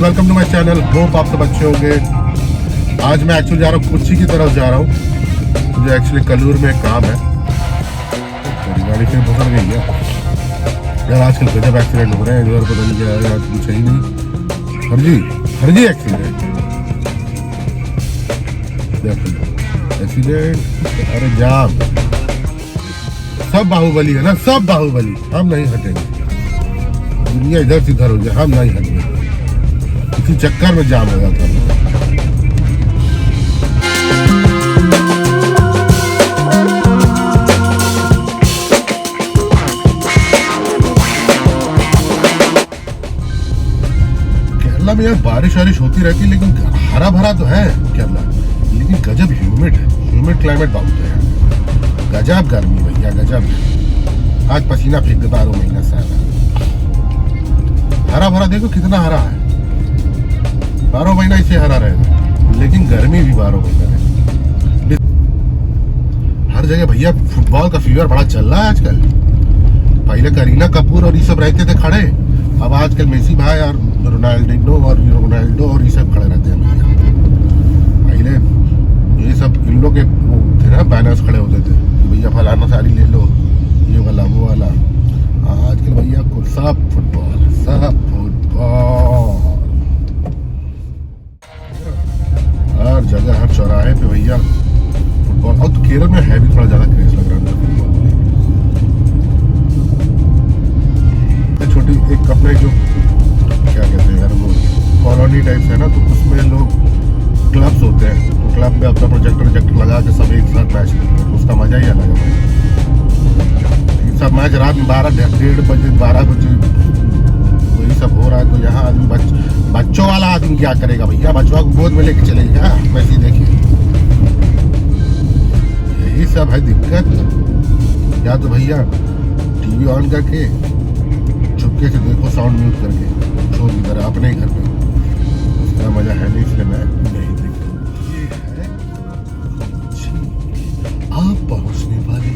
Welcome to my channel. Hope आप सब अच्छे होंगे। आज मैं एक्चुअली जा रहा हूँ कोच्चि की तरफ जा रहा हूँ। मुझे एक्चुअली कलूर में काम है। मेरी गाड़ी फिर फंस गई है यार। आजकल गजब एक्सीडेंट हो रहे हैं इधर, पता नहीं क्या है, आज कुछ ही नहीं। फर्जी एक्सीडेंट। अरे जाम सब बाहुबली है ना, सब बाहुबली। हम नहीं हटेंगे। दुनिया इधर से इधर हो जाए, हम नहीं हटेंगे। इसी चक्कर में जाम हो जाता है। केरला में यार बारिश वारिश होती रहती है, लेकिन हरा भरा तो है केरला, लेकिन गजब ह्यूमिड है। ह्यूमिड क्लाइमेट बहुत है यार। गजब गर्मी भैया, गजब। आज पसीना फेंक देता 12 महीना सारा। हरा भरा देखो कितना हरा है। 12 महीना इसे हरा रहेगा, लेकिन गर्मी भी 12 महीना है। हर जगह भैया फुटबॉल का फीवर बड़ा चल रहा है आजकल। पहले करीना कपूर और ये सब रहते थे खड़े, अब आजकल मेसी भाई और रोनाल्डो और ये सब खड़े रहते हैं भैया। पहले ये सब इन लोग के वो थे ना, बैनर्स खड़े होते थे कि भैया फलाना साड़ी ले लो, ये वाला वो वाला। आजकल भैया को सब फुटबॉल, सब फुटबॉल। हर जगह हर चौराहे पे भैया फुटबॉल। और तो केरल में है भी थोड़ा ज्यादा क्रेज लग रहा है फुटबॉल। छोटी एक अपने जो क्या कहते हैं यार, वो कॉलोनी टाइप है ना, तो उसमें लोग क्लब्स होते हैं, तो क्लब में अपना प्रोजेक्टर लगा के सब एक साथ मैच देखते हैं, तो उसका मजा ही अलग है। सब मैच रात में 12-1:30 बजे 12 बजे वही सब हो रहा है। तो यहाँ आदमी बच्चों वाला आदमी क्या करेगा भैया? बच्चों को गोद में लेके चलेगा वैसे देखिए। यही सब है दिक्कत। या तो भैया टीवी ऑन करके चुपके से देखो, साउंड म्यूट करके, शोर की तरह अपने ही घर पे। उसका मजा है नहीं, इसलिए मैं नहीं देखता। ये है आप पहुंचने वाले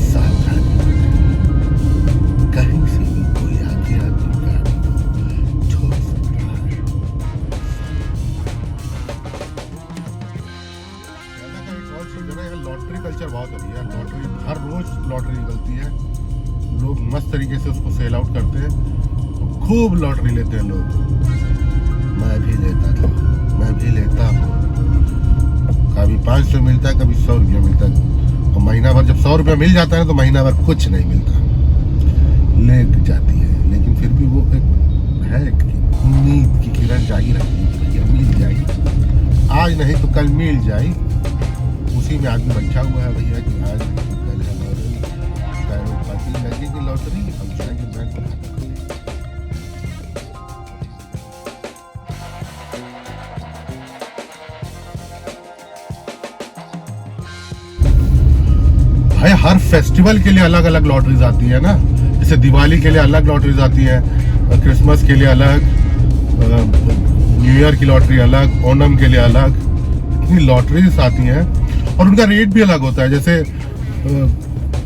सावधान, कहीं से भी कोई आगे आपकी गाड़ी छोड़ सकता है। लॉटरी कल्चर बहुत है भैया। लॉटरी हर रोज लॉटरी निकलती है, लोग मस्त तरीके से उसको सेल आउट करते हैं, खूब लॉटरी लेते हैं लोग। मैं भी लेता था, मैं भी लेता हूँ। कभी 500 मिलता है, कभी 100 रुपया मिलता है। और महीना भर जब 100 रुपया मिल जाता है ना, तो महीना भर कुछ नहीं मिलता, लेट जाती है। लेकिन फिर भी वो एक है कि उम्मीद की किरण जागी रहती है कि भैया मिल जाएगी, आज नहीं तो कल मिल जाए। उसी में आदमी बैठा हुआ है भैया कि आज कल है लगेगी लॉटरी, हम जाएंगे बैंक में खाता खोलेंगे। भाई हर फेस्टिवल के लिए अलग अलग लॉटरीज आती है ना। जैसे दिवाली के लिए अलग लॉटरीज आती है, क्रिसमस के लिए अलग, न्यू ईयर की लॉटरी अलग, ओणम के लिए अलग। इतनी लॉटरीज आती हैं और उनका रेट भी अलग होता है।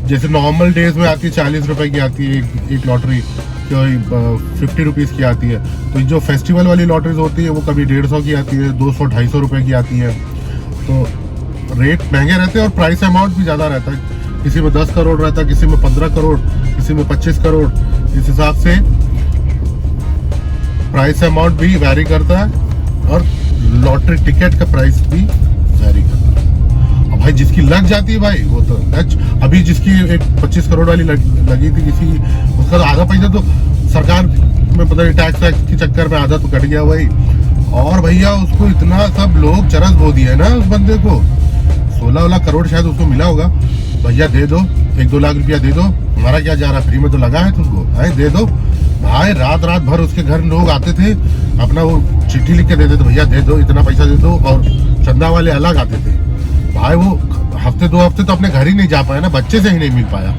जैसे नॉर्मल डेज में आती है 40 रुपए की आती है एक लॉटरी, 50 रुपीज़ की आती है। तो जो फेस्टिवल वाली लॉटरीज होती है वो कभी 150 की आती है, 200-250 रुपए की आती है। तो रेट महंगे रहते हैं और प्राइस अमाउंट भी ज़्यादा रहता है। किसी में 10 करोड़ रहता है, किसी में 15 करोड़, किसी में 25 करोड़। इस हिसाब से प्राइस अमाउंट भी वैरी करता है और लॉटरी टिकट का प्राइस भी वैरी करता है। और भाई जिसकी लग जाती है भाई, वो तो अभी जिसकी एक 25 करोड़ वाली लगी थी किसी, उसका तो आधा पैसा तो सरकार में पता नहीं टैक्स के चक्कर में आधा तो कट गया भाई। और भैया उसको इतना सब लोग चरस बो दिए ना उस बंदे को, 16 करोड़ शायद उसको मिला होगा। भैया दे दो, 1-2 लाख रुपया दे दो, हमारा क्या जा रहा, फ्री में तो लगा है तुमको, दे दो भाई। रात भर उसके घर लोग आते थे, अपना वो चिट्ठी लिख के देते थे, भैया दे दो, इतना पैसा दे दो। और चंदा वाले अलग आते थे भाई। वो हफ्ते 2 हफ्ते तो अपने घर ही नहीं जा पाया ना, बच्चे से ही नहीं मिल पाया।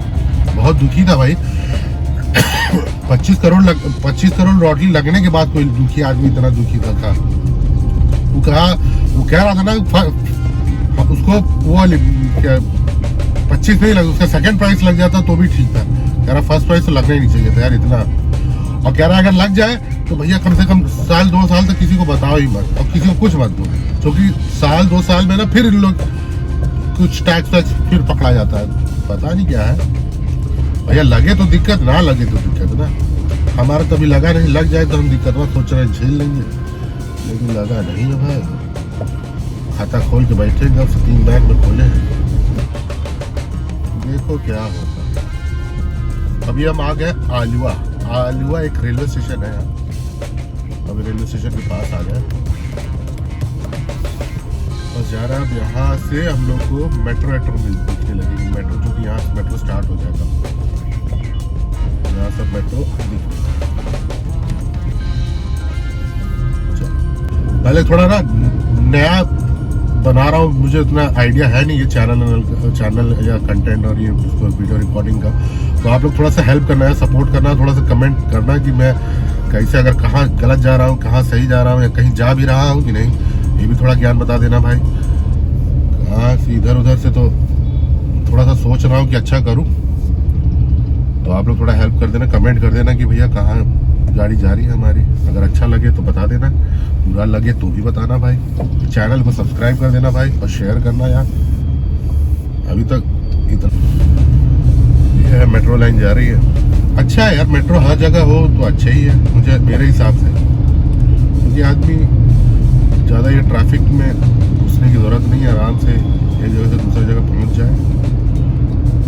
बहुत दुखी था भाई। 25 करोड़ लॉटरी लगने के बाद कोई दुखी आदमी इतना दुखी था। वो कह रहा था ना उसको वो 25 नहीं लगा, उसका सेकंड प्राइस लग जाता तो भी ठीक था। कह रहा फर्स्ट प्राइस तो लगना ही नहीं चाहिए था यार इतना। और कह रहा है अगर लग जाए तो भैया कम से कम साल 2 साल तक किसी को बताओ ही मत और किसी को कुछ मत दो, क्योंकि साल 2 साल में ना फिर इन लोग कुछ टैक्स वैक्स फिर पकड़ा जाता है, पता नहीं क्या है भैया। लगे तो दिक्कत, ना लगे तो दिक्कत ना। हमारा कभी लगा नहीं, लग जाए तो हम दिक्कत में सोच रहे हैं झेल लेंगे, लेकिन लगा नहीं है भाई। खाता खोल के बैठेंगे, अब 3 बैंक में खोले हैं, देखो क्या होता है। अभी हम आ गए आलुआ। आलुआ एक रेलवे स्टेशन है यहाँ, अभी रेलवे स्टेशन के पास आ गए। बस जा रहा है। अब यहाँ से हम लोग को मेट्रो दिखने लगेगी, मेट्रो जो कि यहाँ से मेट्रो स्टार्ट हो जाएगा, यहाँ से मेट्रो दिख। पहले थोड़ा ना नया बना रहा हूँ, मुझे उतना आइडिया है नहीं ये चैनल या कंटेंट और ये वीडियो रिकॉर्डिंग का, तो आप लोग थोड़ा सा हेल्प करना है, सपोर्ट करना है, थोड़ा सा कमेंट करना कि मैं कैसे, अगर कहाँ गलत जा रहा हूँ, कहाँ सही जा रहा हूँ, या कहीं जा भी रहा हूँ कि नहीं, ये भी थोड़ा ज्ञान बता देना भाई। कहाँ से इधर उधर से तो थोड़ा सा सोच रहा हूँ कि अच्छा करूँ, तो आप लोग थोड़ा हेल्प कर देना, कमेंट कर देना कि भैया कहाँ गाड़ी जा रही है हमारी। अगर अच्छा लगे तो बता देना, बुरा लगे तो भी बताना भाई। चैनल को सब्सक्राइब कर देना भाई और शेयर करना यार। अभी तक इधर ये है मेट्रो लाइन जा रही है, अच्छा है यार, मेट्रो हर जगह हो तो अच्छा ही है मुझे, मेरे हिसाब से, क्योंकि आदमी ज़्यादा ये ट्रैफिक में घुसने की ज़रूरत नहीं है, आराम से एक जगह से दूसरी जगह पहुंच जाए।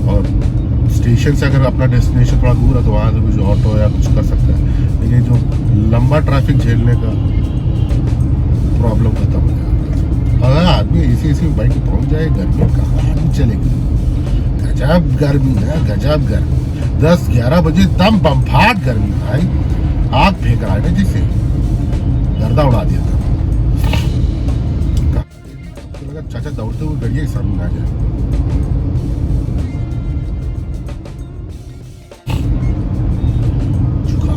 और स्टेशन से अगर अपना डेस्टिनेशन थोड़ा दूर है तो वहाँ से कुछ ऑटो या कुछ कर सकता है, लेकिन जो लंबा ट्रैफिक झेलने का प्रॉब्लम खत्म हो जाएगा। अगर आदमी इसी बाइक पे पहुँच जाए, गर्मी कहाँ आदमी चलेगी, गजब गर्मी है, गजब गर्मी। 10-11 बजे दम बम्फाट गर्मी भाई, आग फेंक रहा है ना, जिससे गर्दा उड़ा दिया था। चाचा दौड़ते हुए गड़िया सामने आ जाए।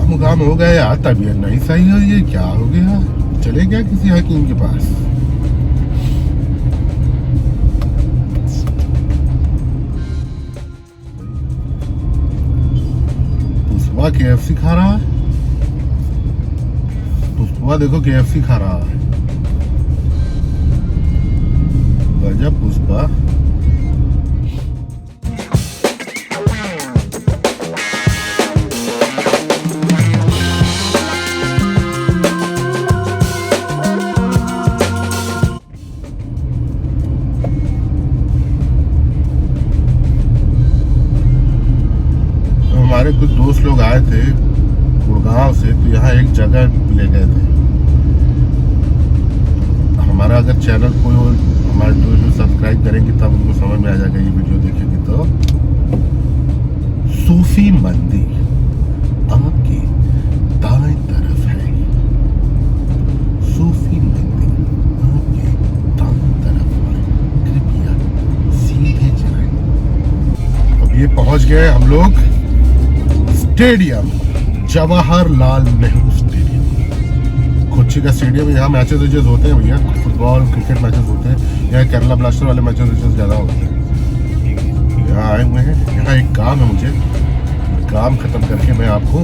जुकाम हो गया यार, तबीयत नहीं सही है, ये क्या हो गया? चले क्या किसी हकीम के पास? पुष्पा KFC खा रहा है, पुष्पा देखो KFC खा रहा है, गजब पुष्पा। हमारे कुछ दोस्त लोग आए थे गुड़गांव से, तो यहाँ एक जगह ले गए थे। हमारा अगर चैनल कोई हमारे दोस्त सब्सक्राइब करेंगे तब उनको समझ में आ जाएगा, ये वीडियो देखेंगे तो। सूफी मंदिर आपके दाएं तरफ है, सूफी मंदिर आपके दाएं तरफ है, कृपया सीधे जाएं। अब ये पहुंच गए हम लोग स्टेडियम, जवाहरलाल नेहरू स्टेडियम, कोच्चि का स्टेडियम। यहाँ मैचेस वैचेस होते हैं भैया, फुटबॉल क्रिकेट मैचेस होते हैं, यहाँ केरला ब्लास्टर वाले मैचेस वैचेस ज़्यादा होते हैं। यहाँ आए हुए हैं, यहाँ एक काम है मुझे, काम खत्म करके मैं आपको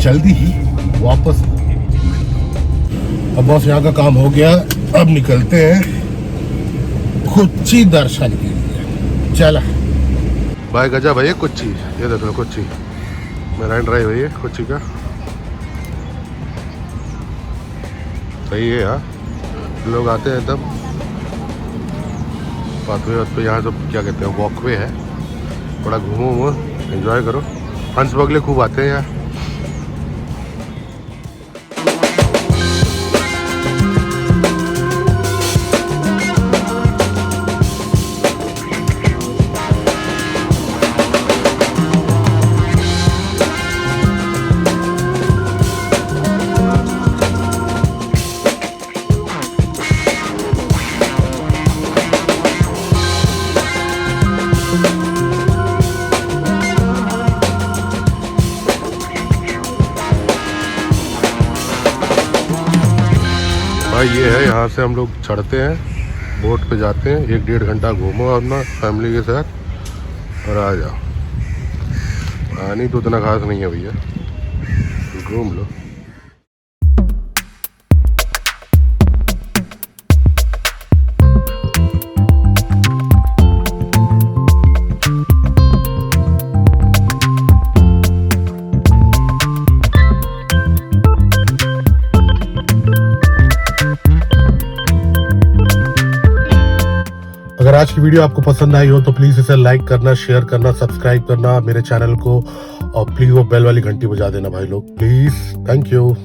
जल्दी ही वापस। अब बस यहाँ का काम हो गया, अब निकलते हैं कोच्चि दर्शन के लिए। चला भाई, गजा भैया कोच्चि, ये देख लो कोच्चि, मेराइन ड्राइव है ये कोच्चि का, सही है। यहाँ लोग आते हैं तब पाथवे पे, यहाँ तो क्या कहते हैं वॉकवे है, थोड़ा घूमो वो एंजॉय करो। हंस बगले खूब आते हैं यहाँ। भाई ये है, यहाँ से हम लोग चढ़ते हैं, बोट पे जाते हैं, 1-1.5 घंटा घूमो अपना फैमिली के साथ और आ जाओ। पानी तो उतना खास नहीं है भैया, घूम लो। अगर आज की वीडियो आपको पसंद आई हो तो प्लीज़ इसे लाइक करना, शेयर करना, सब्सक्राइब करना मेरे चैनल को, और प्लीज़ वो बेल वाली घंटी बजा देना भाई लोग, प्लीज़। Thank you.